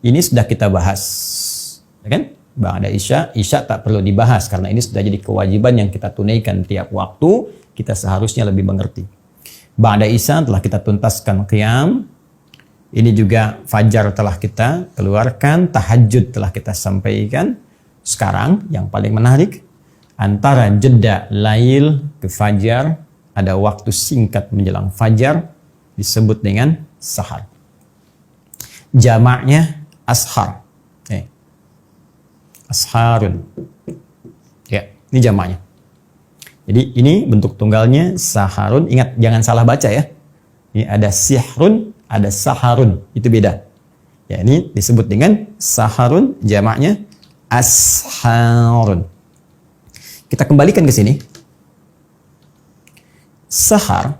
ini sudah kita bahas, ya kan? Ba'da Isya tak perlu dibahas karena ini sudah jadi kewajiban yang kita tunaikan tiap waktu, kita seharusnya lebih mengerti. Ba'da Isya telah kita tuntaskan qiyam, ini juga fajar telah kita keluarkan, tahajud telah kita sampaikan. Sekarang yang paling menarik, antara jeda lail ke fajar, ada waktu singkat menjelang fajar, disebut dengan sahar. Jamaknya ashar. Asharun. Ya, ini jamaknya. Jadi ini bentuk tunggalnya saharun. Ingat, jangan salah baca ya. Ini ada sihrun, ada saharun. Itu beda. Ya, ini disebut dengan saharun, jamaknya asharun. Kita kembalikan ke sini. Sahar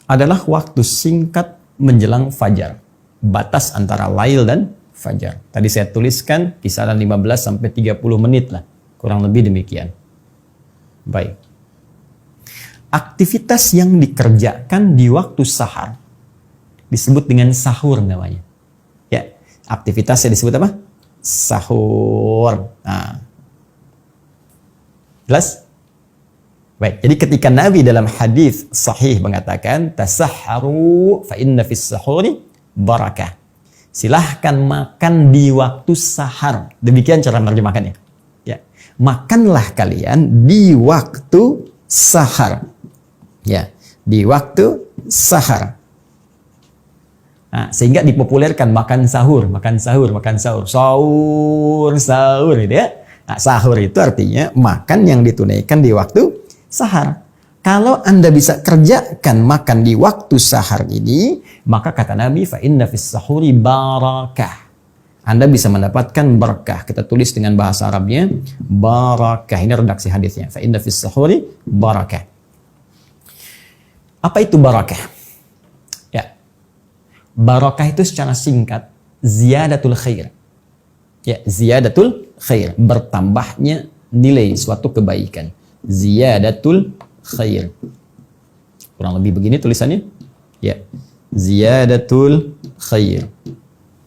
adalah waktu singkat menjelang fajar. Batas antara lail dan fajar. Tadi saya tuliskan kisaran 15 sampai 30 menit lah. Kurang lebih demikian. Baik. Aktivitas yang dikerjakan di waktu sahar disebut dengan sahur namanya. Ya, aktivitasnya disebut apa? Sahur. Nah. Jelas? Baik, jadi ketika Nabi dalam hadis sahih mengatakan tasahharu fa inna fis sahuri barakah. Silahkan makan di waktu sahar. Demikian cara menerjemahkannya. Ya, makanlah kalian di waktu sahar. Ya, di waktu sahar. Nah, sehingga dipopulerkan makan sahur, makan sahur, makan sahur, sahur, sahur, gitu ya. Nah, sahur itu artinya makan yang ditunaikan di waktu sahar. Kalau Anda bisa kerjakan makan di waktu sahar ini, maka kata Nabi, fa inna fis sahuri barakah. Anda bisa mendapatkan berkah. Kita tulis dengan bahasa Arabnya barakah. Ini redaksi hadisnya. Fa inna fis sahuri barakah. Apa itu barakah? Ya. Barakah itu secara singkat ziyadatul khair. Ya, ziyadatul khair, bertambahnya nilai suatu kebaikan. Ziyadatul khair. Kurang lebih begini tulisannya. Ya. Ziyadatul khair.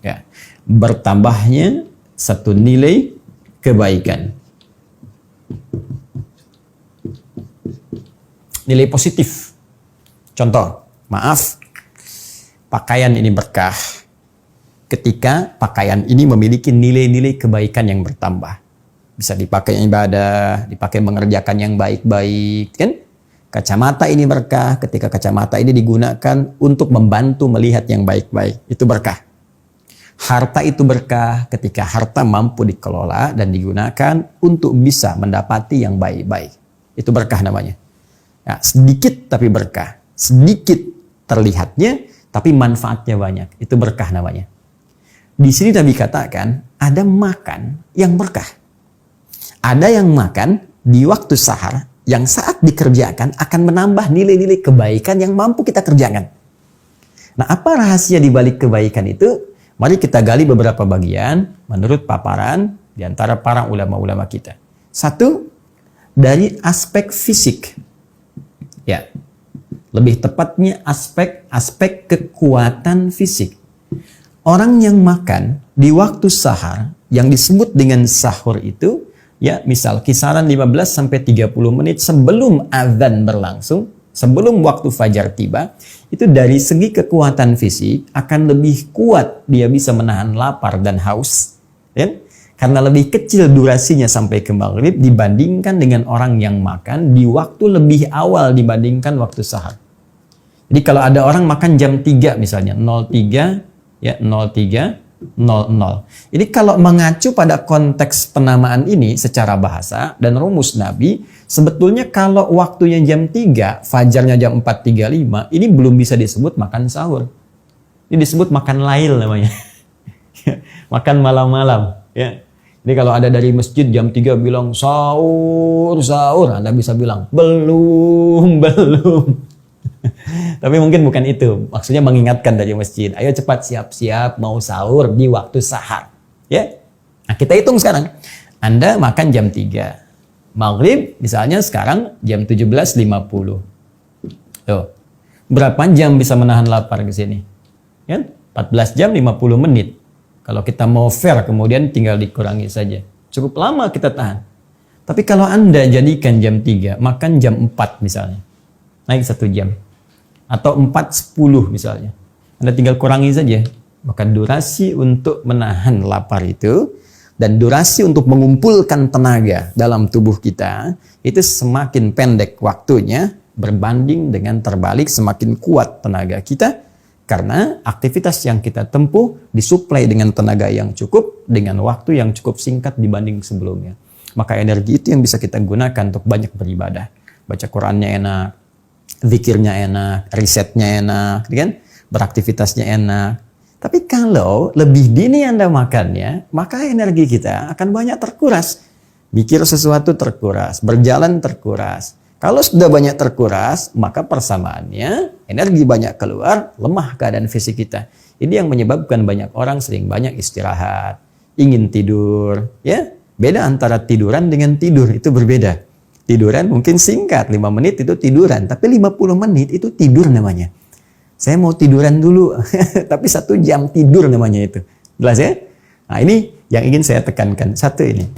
Ya. Bertambahnya satu nilai kebaikan. Nilai positif. Contoh, maaf, pakaian ini berkah ketika pakaian ini memiliki nilai-nilai kebaikan yang bertambah. Bisa dipakai ibadah, dipakai mengerjakan yang baik-baik, kan? Kacamata ini berkah ketika kacamata ini digunakan untuk membantu melihat yang baik-baik. Itu berkah. Harta itu berkah ketika harta mampu dikelola dan digunakan untuk bisa mendapati yang baik-baik. Itu berkah namanya. Ya, sedikit tapi berkah. Sedikit terlihatnya tapi manfaatnya banyak. Itu berkah namanya. Di sini Nabi katakan ada makan yang berkah. Ada yang makan di waktu sahar yang saat dikerjakan akan menambah nilai-nilai kebaikan yang mampu kita kerjakan. Nah, apa rahasia di balik kebaikan itu? Mari kita gali beberapa bagian menurut paparan di antara para ulama-ulama kita. Satu, dari aspek fisik. Ya. Lebih tepatnya aspek kekuatan fisik. Orang yang makan di waktu sahar yang disebut dengan sahur itu, ya, misal kisaran 15 sampai 30 menit sebelum azan berlangsung, sebelum waktu fajar tiba, itu dari segi kekuatan fisik akan lebih kuat dia bisa menahan lapar dan haus, ya? Karena lebih kecil durasinya sampai ke maghrib dibandingkan dengan orang yang makan di waktu lebih awal dibandingkan waktu sahar. Jadi kalau ada orang makan jam 3 misalnya, 03, ya 03, 00. Jadi kalau mengacu pada konteks penamaan ini secara bahasa dan rumus Nabi, sebetulnya kalau waktunya jam 3, fajarnya jam 4.35, ini belum bisa disebut makan sahur. Ini disebut makan lail namanya. Makan malam-malam. Ya. Jadi kalau ada dari masjid jam 3 bilang sahur, sahur, Anda bisa bilang belum. Tapi mungkin bukan itu. Maksudnya mengingatkan dari masjid. Ayo cepat siap-siap mau sahur di waktu sahar. Ya. Nah, kita hitung sekarang. Anda makan jam 3. Maghrib misalnya sekarang jam 17.50. Tuh. Berapa jam bisa menahan lapar ke sini? Ya? 14 jam 50 menit. Kalau kita mau fair, kemudian tinggal dikurangi saja. Cukup lama kita tahan. Tapi kalau Anda jadikan jam 3, makan jam 4 misalnya. Naik 1 jam. Atau 4:10 misalnya. Anda tinggal kurangi saja. Maka durasi untuk menahan lapar itu, dan durasi untuk mengumpulkan tenaga dalam tubuh kita, itu semakin pendek waktunya, berbanding dengan terbalik semakin kuat tenaga kita, karena aktivitas yang kita tempuh disuplai dengan tenaga yang cukup, dengan waktu yang cukup singkat dibanding sebelumnya. Maka energi itu yang bisa kita gunakan untuk banyak beribadah. Baca Qurannya enak, zikirnya enak, risetnya enak, kan? Beraktivitasnya enak. Tapi kalau lebih dini Anda makannya, maka energi kita akan banyak terkuras. Mikir sesuatu terkuras, berjalan terkuras. Kalau sudah banyak terkuras, maka persamaannya energi banyak keluar, lemah keadaan fisik kita. Ini yang menyebabkan banyak orang sering banyak istirahat, ingin tidur, ya. Beda antara tiduran dengan tidur, itu berbeda. Tiduran mungkin singkat, 5 menit itu tiduran, tapi 50 menit itu tidur namanya. Saya mau tiduran dulu, tapi 1 jam tidur namanya itu. Jelas ya? Nah ini yang ingin saya tekankan. Satu ini.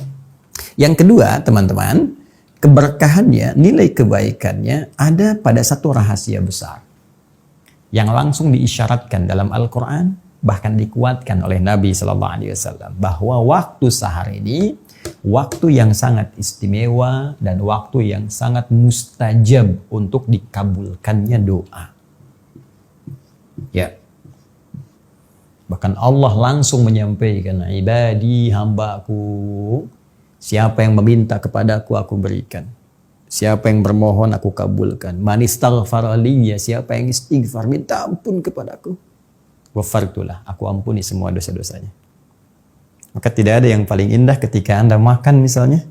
Yang kedua teman-teman, keberkahannya, nilai kebaikannya ada pada satu rahasia besar. Yang langsung diisyaratkan dalam Al-Quran, bahkan dikuatkan oleh Nabi SAW. Bahwa waktu sahar ini, waktu yang sangat istimewa dan waktu yang sangat mustajab untuk dikabulkannya doa. Ya. Bahkan Allah langsung menyampaikan, ibadi hambaku, siapa yang meminta kepadaku aku berikan. Siapa yang bermohon aku kabulkan. Man istaghfara liya, siapa yang istighfar minta ampun kepadaku, ghafartulah, aku ampuni semua dosa-dosanya. Maka tidak ada yang paling indah ketika Anda makan misalnya.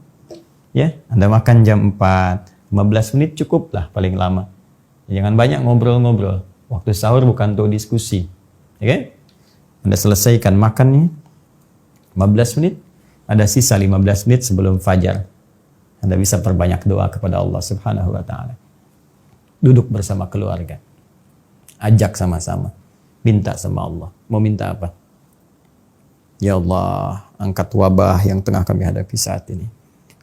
Ya, Anda makan jam 4, 15 menit cukuplah paling lama. Jangan banyak ngobrol-ngobrol. Waktu sahur bukan untuk diskusi. Ya kan? Anda selesaikan makannya 15 menit, ada sisa 15 menit sebelum fajar. Anda bisa perbanyak doa kepada Allah Subhanahu wa taala. Duduk bersama keluarga. Ajak sama-sama. Minta sama Allah. Mau minta apa? Ya Allah, angkat wabah yang tengah kami hadapi saat ini.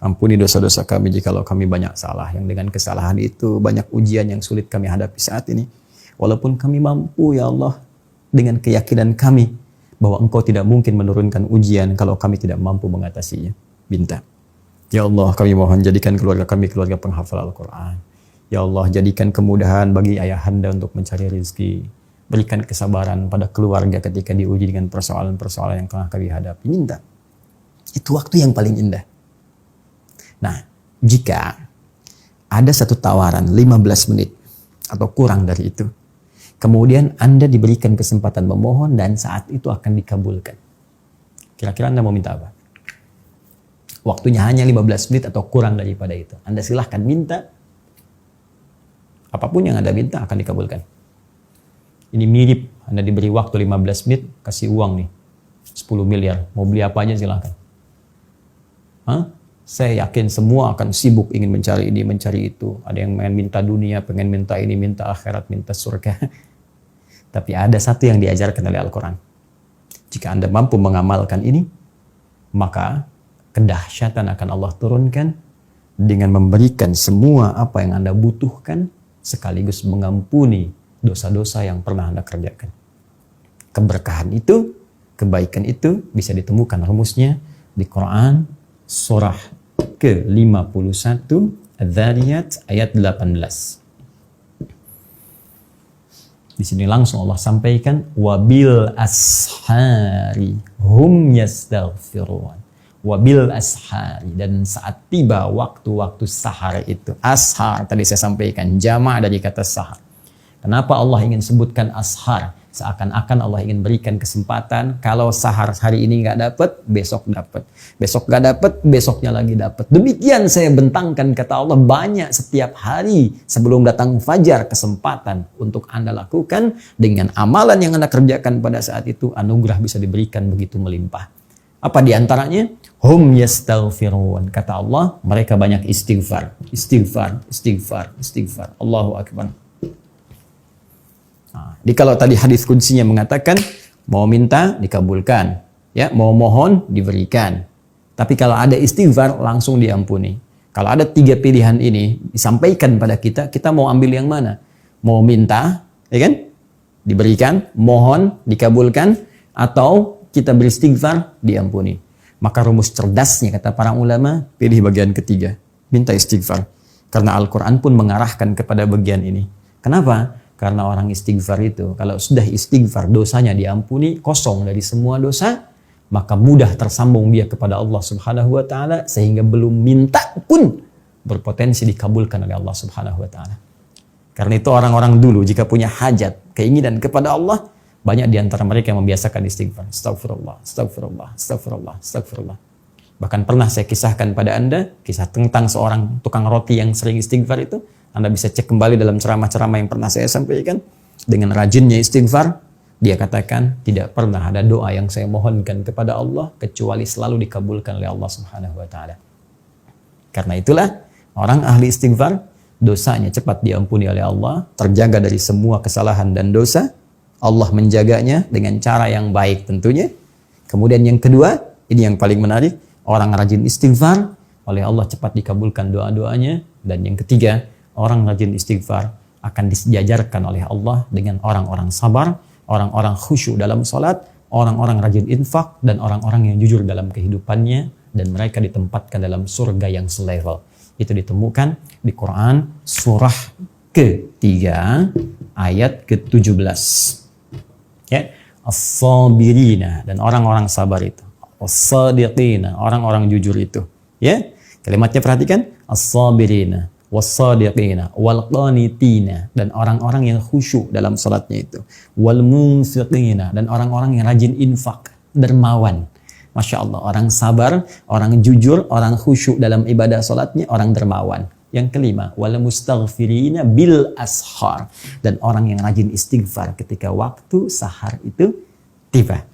Ampuni dosa-dosa kami jikalau kami banyak salah. Yang dengan kesalahan itu banyak ujian yang sulit kami hadapi saat ini. Walaupun kami mampu ya Allah, dengan keyakinan kami bahwa Engkau tidak mungkin menurunkan ujian kalau kami tidak mampu mengatasinya. Minta. Ya Allah, kami mohon jadikan keluarga kami keluarga penghafal Al-Quran. Ya Allah, jadikan kemudahan bagi ayahanda untuk mencari rezeki. Berikan kesabaran pada keluarga ketika diuji dengan persoalan-persoalan yang tengah kami hadapi. Minta. Itu waktu yang paling indah. Nah, jika ada satu tawaran 15 menit atau kurang dari itu, kemudian Anda diberikan kesempatan memohon dan saat itu akan dikabulkan. Kira-kira Anda mau minta apa? Waktunya hanya 15 menit atau kurang daripada itu. Anda silahkan minta. Apapun yang Anda minta akan dikabulkan. Ini mirip, Anda diberi waktu 15 menit, kasih uang nih. 10 miliar. Mau beli apa aja silahkan. Hah? Saya yakin semua akan sibuk ingin mencari ini, mencari itu. Ada yang pengen minta dunia, pengen minta ini, minta akhirat, minta surga. Tapi ada satu yang diajarkan oleh Al-Quran. Jika Anda mampu mengamalkan ini, maka kedahsyatan akan Allah turunkan dengan memberikan semua apa yang Anda butuhkan, sekaligus mengampuni dosa-dosa yang pernah Anda kerjakan. Keberkahan itu, kebaikan itu bisa ditemukan rumusnya di Quran surah ke-51 Adz-Dzariyat ayat 18. Di sini langsung Allah sampaikan wabil ashari hum yastaghfirun. Wabil ashari, dan saat tiba waktu-waktu sahar itu. Ashar tadi saya sampaikan jamak dari kata sahar. Kenapa Allah ingin sebutkan ashar? Seakan-akan Allah ingin berikan kesempatan, kalau sahar hari ini nggak dapat, besok dapat. Besok nggak dapat, besoknya lagi dapat. Demikian saya bentangkan, kata Allah, banyak setiap hari sebelum datang fajar kesempatan untuk Anda lakukan. Dengan amalan yang Anda kerjakan pada saat itu, anugerah bisa diberikan begitu melimpah. Apa diantaranya? Hum yastaghfirun. Kata Allah, mereka banyak istighfar. Istighfar, istighfar, istighfar. Allahu Akbar. Nah, kalau tadi hadis kuncinya mengatakan mau minta dikabulkan, Ya, mau mohon diberikan. Tapi kalau ada istighfar langsung diampuni. Kalau ada 3 pilihan ini disampaikan pada kita, kita mau ambil yang mana? Mau minta, ya kan? Diberikan, mohon, dikabulkan, atau kita beristighfar, diampuni. Maka rumus cerdasnya kata para ulama, pilih bagian ketiga, minta istighfar. Karena Al-Quran pun mengarahkan kepada bagian ini. Kenapa? Karena orang istighfar itu, kalau sudah istighfar dosanya diampuni, kosong dari semua dosa, maka mudah tersambung dia kepada Allah Subhanahu wa Ta'ala, sehingga belum minta pun berpotensi dikabulkan oleh Allah Subhanahu wa Ta'ala. Karena itu orang-orang dulu jika punya hajat, keinginan kepada Allah, banyak di antara mereka yang membiasakan istighfar. Astagfirullah, astagfirullah, astagfirullah, astagfirullah. Bahkan pernah saya kisahkan pada Anda, kisah tentang seorang tukang roti yang sering istighfar itu. Anda bisa cek kembali dalam ceramah-ceramah yang pernah saya sampaikan. Dengan rajinnya istighfar, dia katakan, tidak pernah ada doa yang saya mohonkan kepada Allah, kecuali selalu dikabulkan oleh Allah Subhanahu wa Ta'ala. Karena itulah, orang ahli istighfar, dosanya cepat diampuni oleh Allah, terjaga dari semua kesalahan dan dosa. Allah menjaganya dengan cara yang baik tentunya. Kemudian yang kedua, ini yang paling menarik, orang rajin istighfar, oleh Allah cepat dikabulkan doa-doanya. Dan yang ketiga, orang rajin istighfar akan disejajarkan oleh Allah dengan orang-orang sabar, orang-orang khusyuk dalam salat, orang-orang rajin infak, dan orang-orang yang jujur dalam kehidupannya, dan mereka ditempatkan dalam surga yang selevel. Itu ditemukan di Quran surah ketiga ayat ke-17. Ya, as-sabirina, dan orang-orang sabar itu. As-sadiqina, orang-orang jujur itu. Ya, kalimatnya perhatikan, as-sabirina, was-sadiqina, wal-qanitina, dan orang-orang yang khusyuk dalam salatnya itu. Wal-munfiqina, dan orang-orang yang rajin infak, dermawan. Masya Allah, orang sabar, orang jujur, orang khusyuk dalam ibadah salatnya, orang dermawan. Yang kelima, wal mustaghfirina bil ashar, dan orang yang rajin istighfar ketika waktu sahar itu tiba.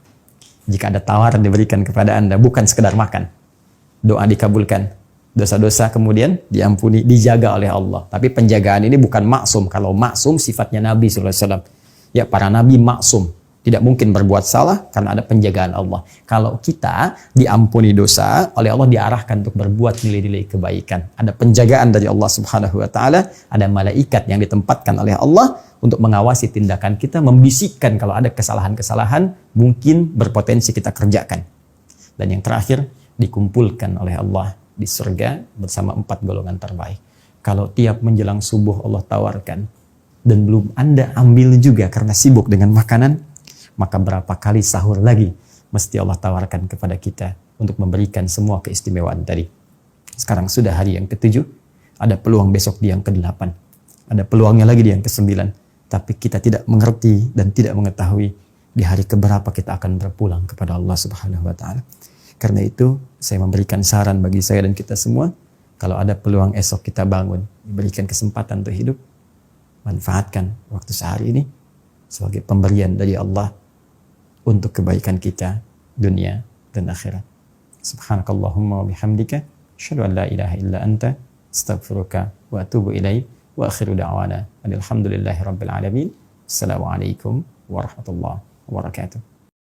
Jika ada tawaran diberikan kepada Anda, bukan sekedar makan, doa dikabulkan, dosa-dosa kemudian diampuni, dijaga oleh Allah. Tapi penjagaan ini bukan maksum. Kalau maksum sifatnya Nabi SAW. Ya, para Nabi maksum. Tidak mungkin berbuat salah karena ada penjagaan Allah. Kalau kita diampuni dosa, oleh Allah diarahkan untuk berbuat nilai-nilai kebaikan. Ada penjagaan dari Allah Subhanahu wa Ta'ala, ada malaikat yang ditempatkan oleh Allah untuk mengawasi tindakan kita, membisikkan kalau ada kesalahan-kesalahan mungkin berpotensi kita kerjakan. Dan yang terakhir, dikumpulkan oleh Allah di surga bersama 4 golongan terbaik. Kalau tiap menjelang subuh Allah tawarkan dan belum Anda ambil juga karena sibuk dengan makanan, maka berapa kali sahur lagi mesti Allah tawarkan kepada kita untuk memberikan semua keistimewaan tadi. Sekarang sudah hari yang ke-7, ada peluang besok di yang ke-8, ada peluangnya lagi di yang ke-9, tapi kita tidak mengerti dan tidak mengetahui di hari keberapa kita akan berpulang kepada Allah Subhanahu wa Ta'ala. Karena itu saya memberikan saran bagi saya dan kita semua, kalau ada peluang esok kita bangun, diberikan kesempatan untuk hidup, manfaatkan waktu sehari ini sebagai pemberian dari Allah untuk kebaikan kita dunia dan akhirat. Subhanakallahumma wa bihamdika asyhadu an la ilaha illa anta astaghfiruka wa atubu ilaik wa akhiru da'wana alhamdulillahi rabbil alamin. Assalamualaikum warahmatullahi wabarakatuh.